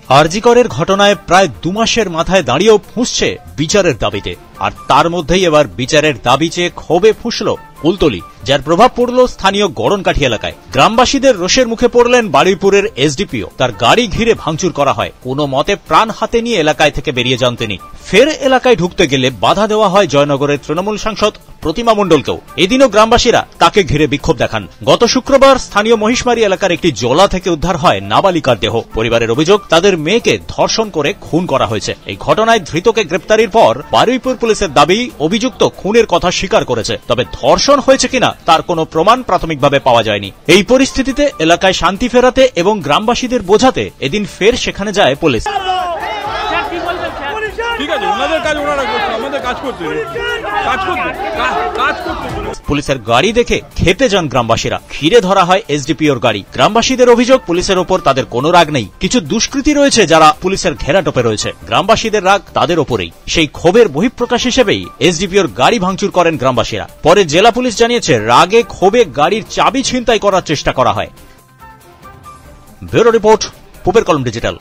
আরজি করের ঘটনায় প্রায় 2 মাসের মাথায় দাঁড়িয়েও ফুঁসছে বিচারের দাবিতে। আর তার মধ্যেই এবার বিচারের দাবি চেয়ে ক্ষোভে ফুঁসল কুলতলি, যার প্রভাব পড়ল স্থানীয় গড়নকাঠি এলাকায়। গ্রামবাসীদের রোষের মুখে পড়লেন বারুইপুরের এসডিপিও। তার গাড়ি ঘিরে ভাঙচুর করা হয়। কোনো মতে প্রাণ হাতে নিয়ে এলাকায় থেকে বেরিয়ে যান তিনি। ফের এলাকায় ঢুকতে গেলে বাধা দেওয়া হয় জয়নগরের তৃণমূল সাংসদ প্রতিমা মণ্ডলকেও। এদিনও গ্রামবাসীরা তাকে ঘিরে বিক্ষোভ দেখান। গত শুক্রবার স্থানীয় মহিষমারি এলাকার একটি জলা থেকে উদ্ধার হয় নাবালিকার দেহ। পরিবারের অভিযোগ, তাদের মেয়েকে ধর্ষণ করে খুন করা হয়েছে। এই ঘটনায় ধৃতকে গ্রেপ্তারির পর বারুইপুর পুলিশের দাবি, অভিযুক্ত খুনের কথা স্বীকার করেছে, তবে ধর্ষণ হয়েছে কিনা তার কোনো প্রমাণ প্রাথমিকভাবে পাওয়া যায়নি। এই পরিস্থিতিতে এলাকায় শান্তি ফেরাতে এবং গ্রামবাসীদের বোঝাতে এদিন ফের সেখানে যায় পুলিশ। পুলিশের গাড়ি দেখে ক্ষেপে যান গ্রামবাসীরা। ঘিরে ধরা হয় এসডিপিওর গাড়ি। গ্রামবাসীদের অভিযোগ, পুলিশের ওপর তাদের কোনো রাগ নেই। কিছু দুষ্কৃতী রয়েছে যারা পুলিশের ঘেরাটোপে রয়েছে। গ্রামবাসীদের রাগ তাদের ওপরেই। সেই ক্ষোভের বহিঃপ্রকাশ হিসেবেই এসডিপিওর গাড়ি ভাঙচুর করেন গ্রামবাসীরা। পরে জেলা পুলিশ জানিয়েছে, রাগে ক্ষোভে গাড়ির চাবি ছিনতাই করার চেষ্টা করা হয়। ব্যুরো রিপোর্ট, পূবের কলম ডিজিটাল।